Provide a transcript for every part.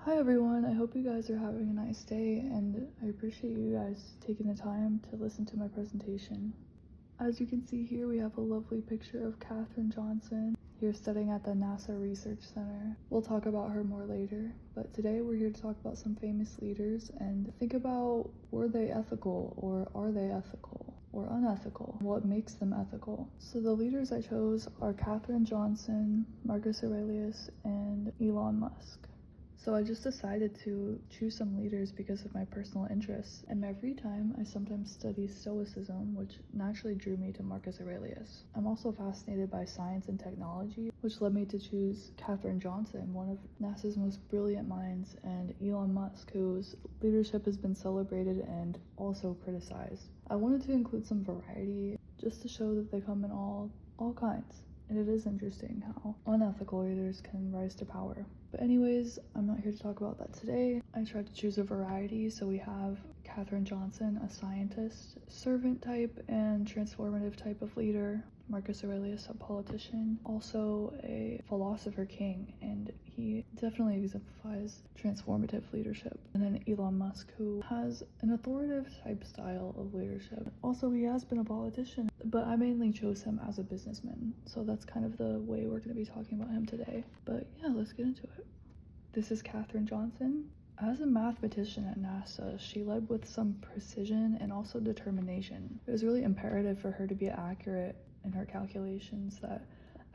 Hi everyone, I hope you guys are having a nice day, and I appreciate you guys taking the time to listen to my presentation. As you can see here, we have a lovely picture of Katherine Johnson here studying at the NASA Research Center. We'll talk about her more later, but today we're here to talk about some famous leaders and think about, were they ethical, or are they ethical or unethical? What makes them ethical? So the leaders I chose are Katherine Johnson, Marcus Aurelius, and Elon Musk. So I just decided to choose some leaders because of my personal interests. In my free time, I sometimes study Stoicism, which naturally drew me to Marcus Aurelius. I'm also fascinated by science and technology, which led me to choose Katherine Johnson, one of NASA's most brilliant minds, and Elon Musk, whose leadership has been celebrated and also criticized. I wanted to include some variety just to show that they come in all kinds. And it is interesting how unethical leaders can rise to power. But anyways, I'm not here to talk about that today. I tried to choose a variety, so we have Katherine Johnson, a scientist, servant type and transformative type of leader. Marcus Aurelius, a politician, also a philosopher king, and he definitely exemplifies transformative leadership. And then Elon Musk, who has an authoritative type style of leadership. Also, he has been a politician, but I mainly chose him as a businessman, so that's kind of the way we're going to be talking about him today. But yeah, let's get into it. This is Katherine Johnson. As a mathematician at NASA, she led with some precision and also determination. It was really imperative for her to be accurate in her calculations that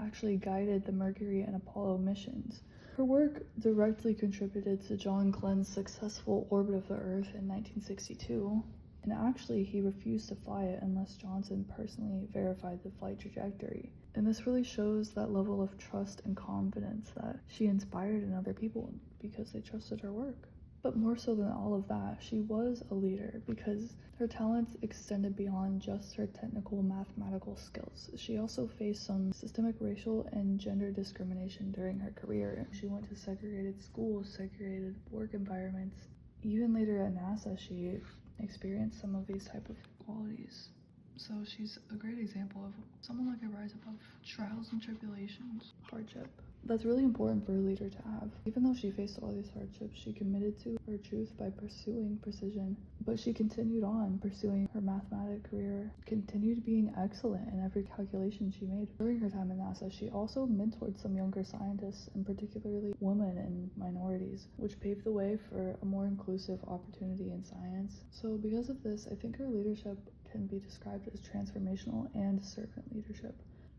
actually guided the Mercury and Apollo missions. Her work directly contributed to John Glenn's successful orbit of the Earth in 1962, and actually he refused to fly it unless Johnson personally verified the flight trajectory. And this really shows that level of trust and confidence that she inspired in other people because they trusted her work. But more so than all of that, she was a leader because her talents extended beyond just her technical mathematical skills. She also faced some systemic racial and gender discrimination during her career. She went to segregated schools, segregated work environments. Even later at NASA, she experienced some of these type of qualities. So she's a great example of someone that can rise above trials and tribulations, hardship. That's really important for a leader to have. Even though she faced all these hardships, she committed to her truth by pursuing precision. But she continued on pursuing her mathematic career, continued being excellent in every calculation she made. During her time at NASA, she also mentored some younger scientists, and particularly women and minorities, which paved the way for a more inclusive opportunity in science. So because of this, I think her leadership can be described as transformational and servant leadership.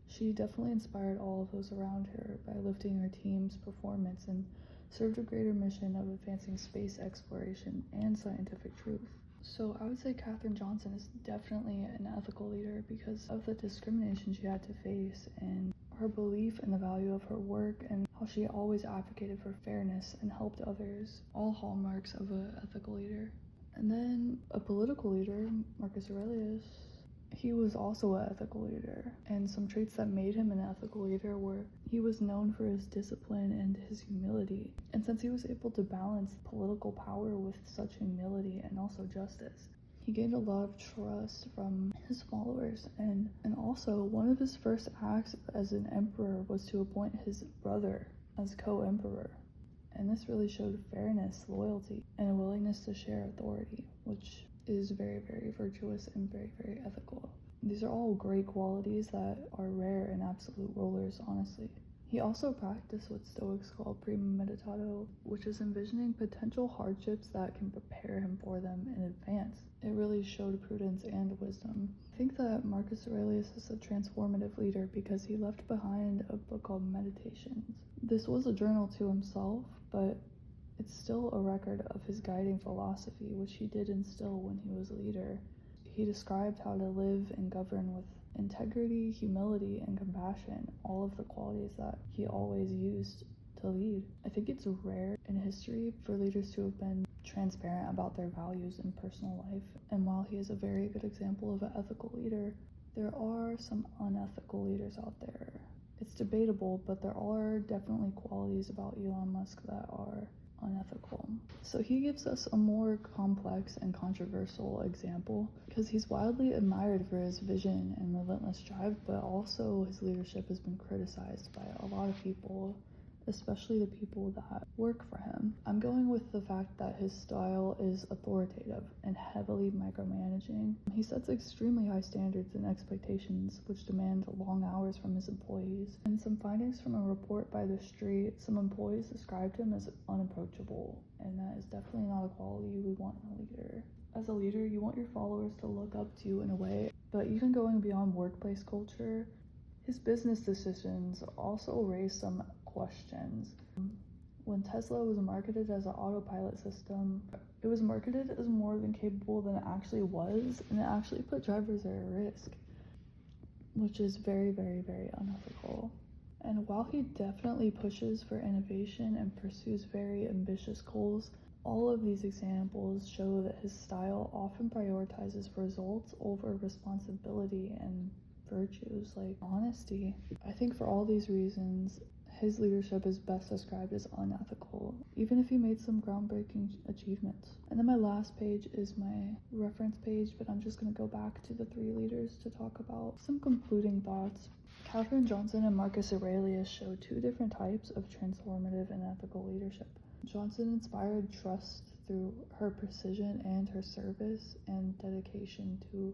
She definitely inspired all of those around her by lifting her team's performance and served a greater mission of advancing space exploration and scientific truth. So I would say Katherine Johnson is definitely an ethical leader because of the discrimination she had to face and her belief in the value of her work and how she always advocated for fairness and helped others, all hallmarks of an ethical leader. And then a political leader, Marcus Aurelius, he was also an ethical leader, and some traits that made him an ethical leader were he was known for his discipline and his humility. And since he was able to balance political power with such humility and also justice, he gained a lot of trust from his followers. And also one of his first acts as an emperor was to appoint his brother as co-emperor. And this really showed fairness, loyalty, and a willingness to share authority, which is very, very virtuous and very, very ethical. These are all great qualities that are rare in absolute rulers, honestly. He also practiced what Stoics call premeditato, which is envisioning potential hardships that can prepare him for them in advance. It really showed prudence and wisdom. I think that Marcus Aurelius is a transformative leader because he left behind a book called Meditations. This was a journal to himself, but it's still a record of his guiding philosophy, which he did instill when he was a leader. He described how to live and govern with integrity, humility, and compassion, all of the qualities that he always used to lead. I think it's rare in history for leaders to have been transparent about their values in personal life, and while he is a very good example of an ethical leader, there are some unethical leaders out there. It's debatable, but there are definitely qualities about Elon Musk that are unethical. So he gives us a more complex and controversial example because he's widely admired for his vision and relentless drive, but also his leadership has been criticized by a lot of people, especially the people that work for him. I'm going with the fact that his style is authoritative and heavily micromanaging. He sets extremely high standards and expectations, which demand long hours from his employees. In some findings from a report by The Street, some employees described him as unapproachable, and that is definitely not a quality we want in a leader. As a leader, you want your followers to look up to you in a way, but even going beyond workplace culture, his business decisions also raise some questions. When Tesla was marketed as an autopilot system, it was marketed as more than capable than it actually was, and it actually put drivers at risk, which is very, very, very unethical. And while he definitely pushes for innovation and pursues very ambitious goals, all of these examples show that his style often prioritizes results over responsibility and virtues like honesty. I think for all these reasons, his leadership is best described as unethical, even if he made some groundbreaking achievements. And then my last page is my reference page, but I'm just going to go back to the three leaders to talk about some concluding thoughts. Katherine Johnson and Marcus Aurelius show two different types of transformative and ethical leadership. Johnson inspired trust through her precision and her service and dedication to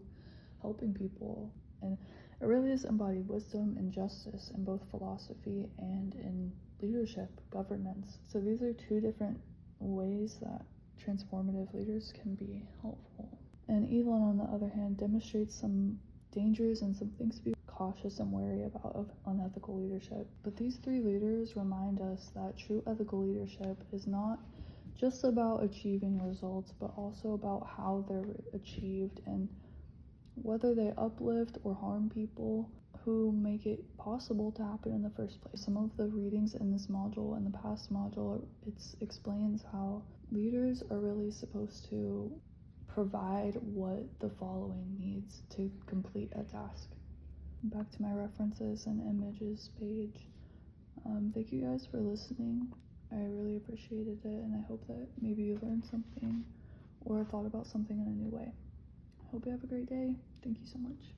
helping people, and Aurelius embodied wisdom and justice in both philosophy and in leadership, governance. So these are two different ways that transformative leaders can be helpful. And Elon, on the other hand, demonstrates some dangers and some things to be cautious and wary about of unethical leadership. But these three leaders remind us that true ethical leadership is not just about achieving results, but also about how they're achieved and whether they uplift or harm people who make it possible to happen in the first place. Some of the readings in this module and the past module, it explains how leaders are really supposed to provide what the following needs to complete a task. Back to my references and images page. Thank you guys for listening. I really appreciated it, and I hope that maybe you learned something or thought about something in a new way. Hope you have a great day. Thank you so much.